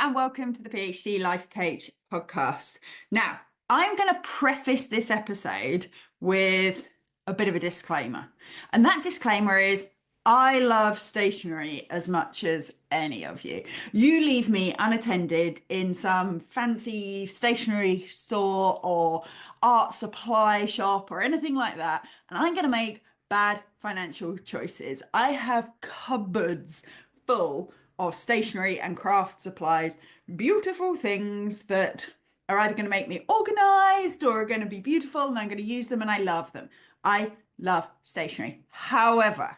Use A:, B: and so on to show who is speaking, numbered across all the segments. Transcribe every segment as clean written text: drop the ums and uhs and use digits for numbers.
A: and welcome to the PhD Life Coach podcast. Now, I'm going to preface this episode with a bit of a disclaimer. And that disclaimer is I love stationery as much as any of you. You leave me unattended in some fancy stationery store or art supply shop or anything like that, and I'm going to make bad financial choices. I have cupboards full of stationery and craft supplies, beautiful things that are either going to make me organized or are going to be beautiful, and I'm going to use them, and I love them. I love stationery. However,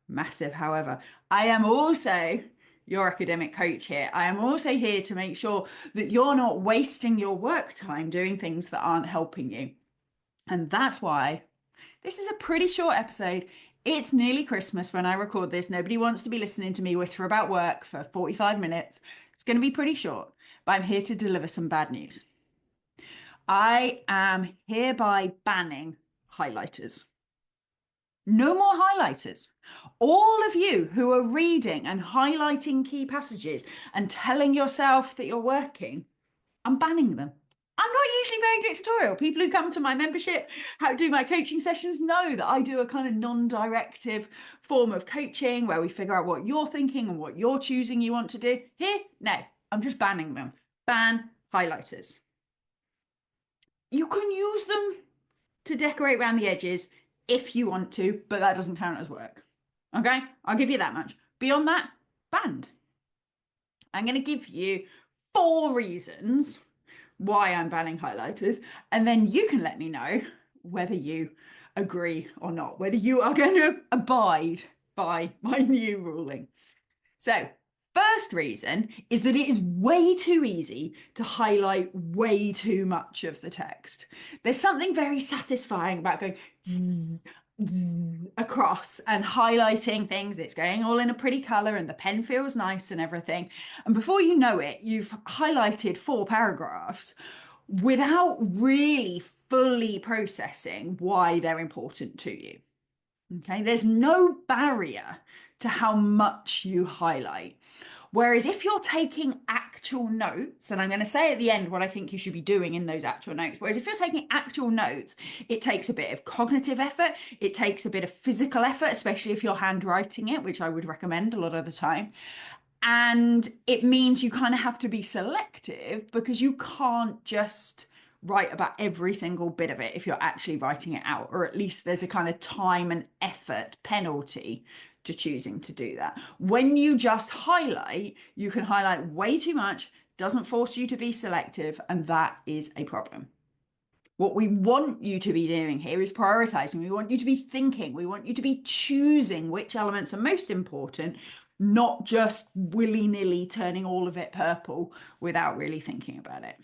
A: massive however, I am also your academic coach here. I am also here to make sure that you're not wasting your work time doing things that aren't helping you. And that's why this is a pretty short episode. It's nearly Christmas when I record this. Nobody wants to be listening to me witter about work for 45 minutes. It's going to be pretty short, but I'm here to deliver some bad news. I am hereby banning highlighters. No more highlighters. All of you who are reading and highlighting key passages and telling yourself that you're working, I'm banning them. I'm not usually very dictatorial. People who come to my membership, how to do my coaching sessions, know that I do a kind of non-directive form of coaching where we figure out what you're thinking and what you're choosing you want to do. Here, no, I'm just banning them. Ban highlighters. You can use them to decorate around the edges if you want to, but that doesn't count as work. Okay, I'll give you that much. Beyond that, banned. I'm going to give you 4 reasons why I'm banning highlighters, and then you can let me know whether you agree or not, whether you are going to abide by my new ruling. So, first reason is that it is way too easy to highlight way too much of the text. There's something very satisfying about going zzz, zzz, across and highlighting things. It's going all in a pretty color and the pen feels nice and everything. And before you know it, you've highlighted 4 paragraphs without really fully processing why they're important to you. Okay, there's no barrier to how much you highlight. Whereas if you're taking actual notes, and I'm going to say at the end what I think you should be doing in those actual notes, whereas if you're taking actual notes, it takes a bit of cognitive effort, it takes a bit of physical effort, especially if you're handwriting it, which I would recommend a lot of the time. And it means you kind of have to be selective because you can't just write about every single bit of it if you're actually writing it out, or at least there's a kind of time and effort penalty to choosing to do that. When you just highlight, you can highlight way too much, doesn't force you to be selective, and that is a problem. What we want you to be doing here is prioritizing. We want you to be thinking. We want you to be choosing which elements are most important, not just willy-nilly turning all of it purple without really thinking about it.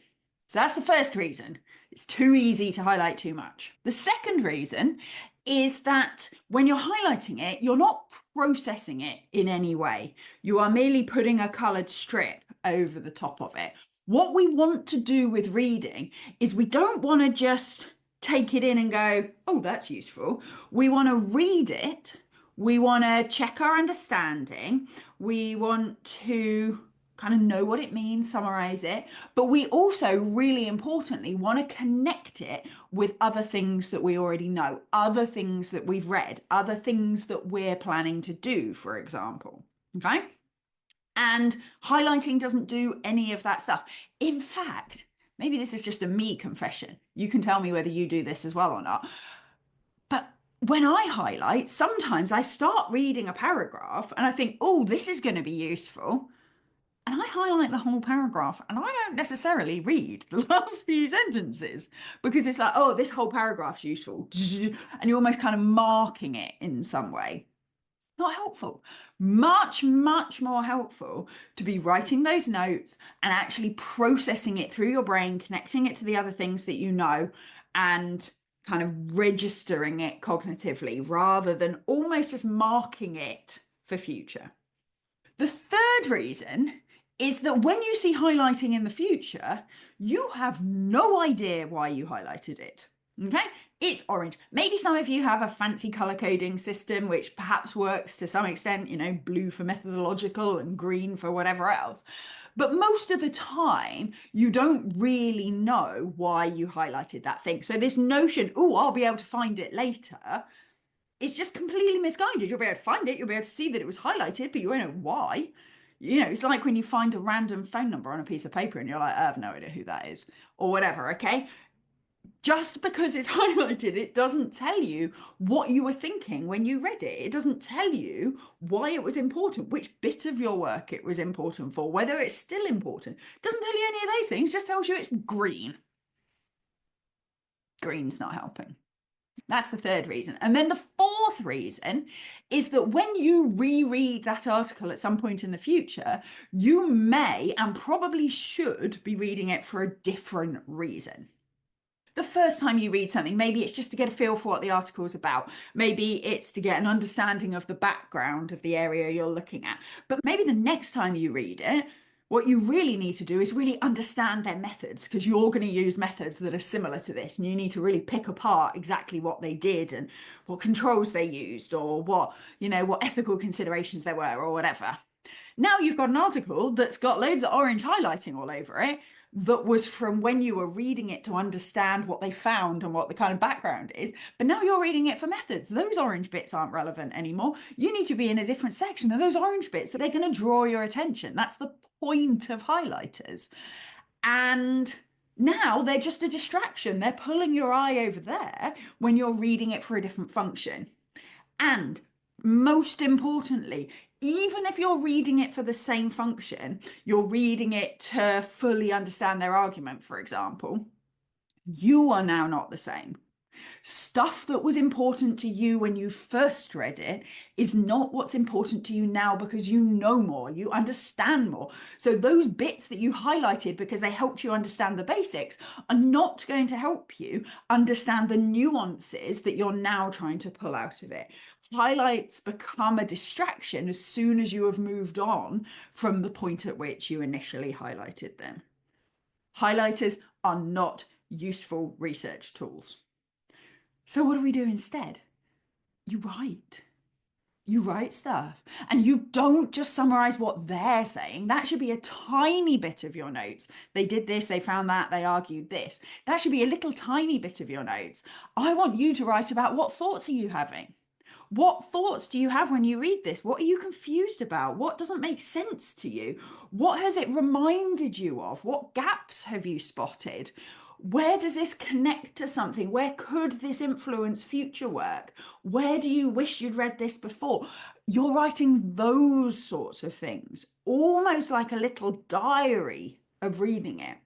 A: So that's the first reason. It's too easy to highlight too much. The second reason is that when you're highlighting it, you're not processing it in any way. You are merely putting a coloured strip over the top of it. What we want to do with reading is we don't want to just take it in and go, oh, that's useful. We want to read it. We want to check our understanding. We want to kind of know what it means, summarize it, but we also really importantly want to connect it with other things that we already know, other things that we've read, other things that we're planning to do, for example. Okay? And highlighting doesn't do any of that stuff. In fact, maybe this is just a me confession. You can tell me whether you do this as well or not. But when I highlight, sometimes I start reading a paragraph and I think, oh, this is going to be useful. And I highlight the whole paragraph and I don't necessarily read the last few sentences because it's like, oh, this whole paragraph's useful. And you're almost kind of marking it in some way. Not helpful. Much, much more helpful to be writing those notes and actually processing it through your brain, connecting it to the other things that you know, and kind of registering it cognitively rather than almost just marking it for future. The third reason is that when you see highlighting in the future, you have no idea why you highlighted it. Okay, it's orange. Maybe some of you have a fancy color coding system, which perhaps works to some extent, blue for methodological and green for whatever else. But most of the time, you don't really know why you highlighted that thing. So this notion, oh, I'll be able to find it later, is just completely misguided. You'll be able to find it, you'll be able to see that it was highlighted, but you won't know why. It's like when you find a random phone number on a piece of paper and you're like, I have no idea who that is, or whatever, okay? Just because it's highlighted, it doesn't tell you what you were thinking when you read it. It doesn't tell you why it was important, which bit of your work it was important for, whether it's still important. It doesn't tell you any of those things, just tells you it's green. Green's not helping. That's the third reason. And then the fourth reason is that when you reread that article at some point in the future, you may and probably should be reading it for a different reason. The first time you read something, maybe it's just to get a feel for what the article is about. Maybe it's to get an understanding of the background of the area you're looking at. But maybe the next time you read it, what you really need to do is really understand their methods, because you're going to use methods that are similar to this, and you need to really pick apart exactly what they did and what controls they used, or what ethical considerations there were, or whatever. Now you've got an article that's got loads of orange highlighting all over it, that was from when you were reading it to understand what they found and what the kind of background is. But now you're reading it for methods. Those orange bits aren't relevant anymore. You need to be in a different section of those orange bits, so they're going to draw your attention. That's the point of highlighters. And now they're just a distraction. They're pulling your eye over there when you're reading it for a different function. And most importantly, even if you're reading it for the same function, you're reading it to fully understand their argument, for example, you are now not the same. Stuff that was important to you when you first read it is not what's important to you now, because you know more, you understand more. So those bits that you highlighted because they helped you understand the basics are not going to help you understand the nuances that you're now trying to pull out of it. Highlights become a distraction as soon as you have moved on from the point at which you initially highlighted them. Highlighters are not useful research tools. So what do we do instead? You write. You write stuff, and you don't just summarize what they're saying. That should be a tiny bit of your notes. They did this, they found that, they argued this. That should be a little tiny bit of your notes. I want you to write about, what thoughts are you having? What thoughts do you have when you read this? What are you confused about? What doesn't make sense to you? What has it reminded you of? What gaps have you spotted? Where does this connect to something? Where could this influence future work? Where do you wish you'd read this before? You're writing those sorts of things, almost like a little diary of reading it.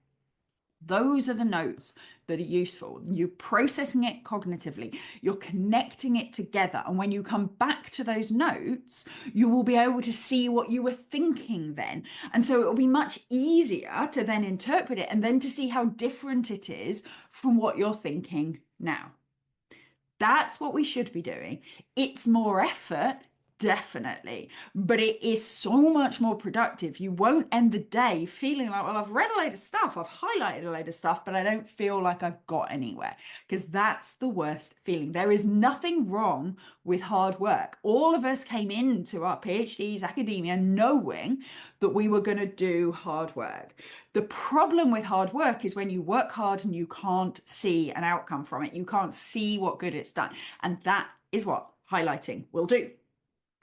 A: Those are the notes that are useful. You're processing it cognitively, you're connecting it together. And when you come back to those notes, you will be able to see what you were thinking then. And so it will be much easier to then interpret it and then to see how different it is from what you're thinking now. That's what we should be doing. It's more effort, definitely, but it is so much more productive. You won't end the day feeling like, well, I've read a load of stuff, I've highlighted a load of stuff, but I don't feel like I've got anywhere, because that's the worst feeling. There is nothing wrong with hard work. All of us came into our PhDs, academia, knowing that we were going to do hard work. The problem with hard work is when you work hard and you can't see an outcome from it. You can't see what good it's done. And that is what highlighting will do.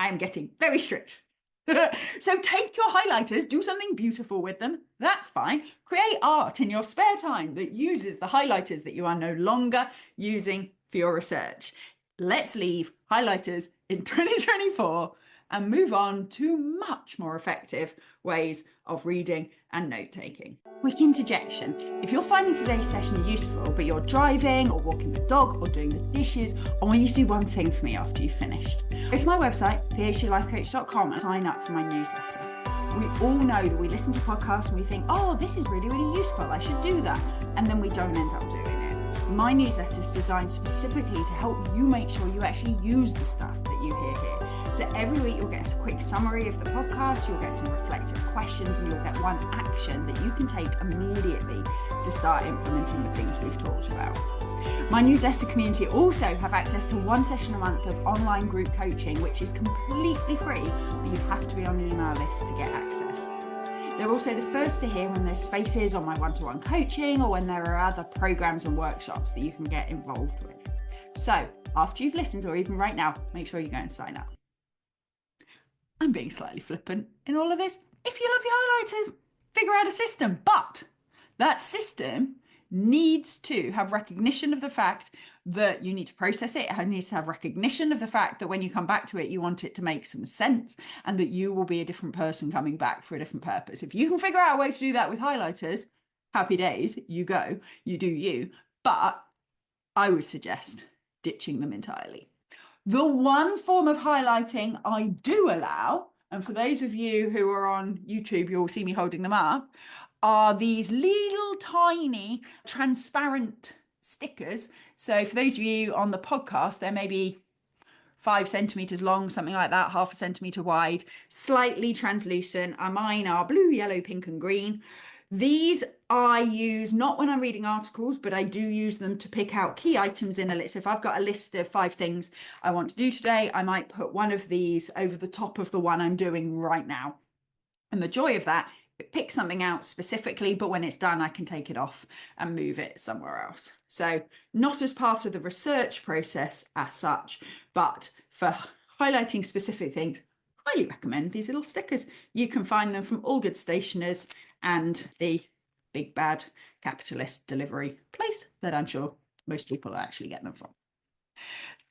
A: I'm getting very strict. So take your highlighters, do something beautiful with them. That's fine. Create art in your spare time that uses the highlighters that you are no longer using for your research. Let's leave highlighters in 2024 and move on to much more effective ways of reading and note-taking. Quick interjection. If you're finding today's session useful, but you're driving or walking the dog or doing the dishes, I want you to do one thing for me after you've finished. Go to my website, phdlifecoach.com, and sign up for my newsletter. We all know that we listen to podcasts and we think, oh, this is really, really useful, I should do that. And then we don't end up doing it. My newsletter is designed specifically to help you make sure you actually use the stuff that you hear here. So every week you'll get a quick summary of the podcast, you'll get some reflective questions, and you'll get one action that you can take immediately to start implementing the things we've talked about. My newsletter community also have access to 1 session a month of online group coaching, which is completely free, but you have to be on the email list to get access. They're also the first to hear when there's spaces on my one-to-one coaching or when there are other programs and workshops that you can get involved with. So after you've listened, or even right now, make sure you go and sign up. I'm being slightly flippant in all of this. If you love your highlighters, figure out a system, but that system needs to have recognition of the fact that you need to process it. It needs to have recognition of the fact that when you come back to it, you want it to make some sense and that you will be a different person coming back for a different purpose. If you can figure out a way to do that with highlighters, happy days, you go, you do you. But I would suggest ditching them entirely. The one form of highlighting I do allow, and for those of you who are on YouTube, you'll see me holding them up, are these little tiny transparent stickers. So for those of you on the podcast, they're maybe 5 centimeters long, something like that, 0.5 centimeter wide, slightly translucent. Mine are blue, yellow, pink, and green. These I use not when I'm reading articles, but I do use them to pick out key items in a list. If I've got a list of 5 things I want to do today, I might put one of these over the top of the one I'm doing right now. And the joy of that, it picks something out specifically, but when it's done, I can take it off and move it somewhere else. So not as part of the research process as such, but for highlighting specific things, I highly recommend these little stickers. You can find them from all good stationers and the big bad capitalist delivery place that I'm sure most people actually get them from.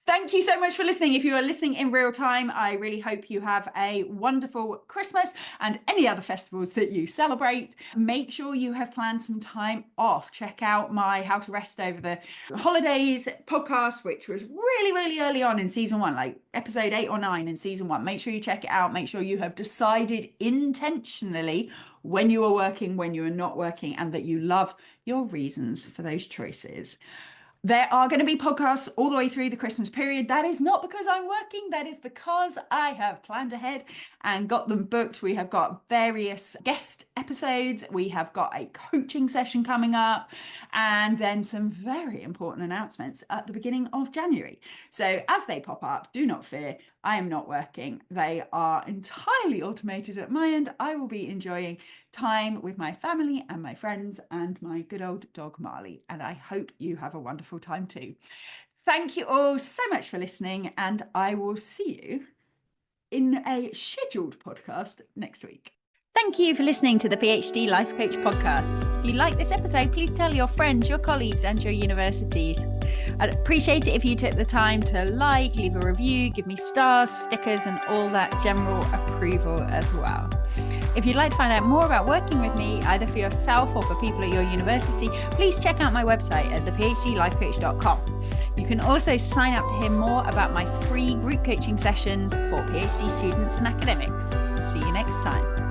A: Thank you so much for listening. If you are listening in real time, I really hope you have a wonderful Christmas and any other festivals that you celebrate. Make sure you have planned some time off. Check out my How to Rest Over the Holidays podcast, which was really, really early on in season 1, like episode 8 or 9 in season 1. Make sure you check it out. Make sure you have decided intentionally when you are working, when you are not working, and that you love your reasons for those choices. There are going to be podcasts all the way through the Christmas period. That is not because I'm working. That is because I have planned ahead and got them booked. We have got various guest episodes. We have got a coaching session coming up and then some very important announcements at the beginning of January. So as they pop up, do not fear. I am not working. They are entirely automated at my end. I will be enjoying time with my family and my friends and my good old dog Marley. And I hope you have a wonderful time too. Thank you all so much for listening, and I will see you in a scheduled podcast next week.
B: Thank you for listening to the PhD Life Coach podcast. If you like this episode, please tell your friends, your colleagues, and your universities. I'd appreciate it if you took the time to like, leave a review, give me stars, stickers, and all that general approval as well. If you'd like to find out more about working with me, either for yourself or for people at your university, please check out my website at thephdlifecoach.com. You can also sign up to hear more about my free group coaching sessions for PhD students and academics. See you next time.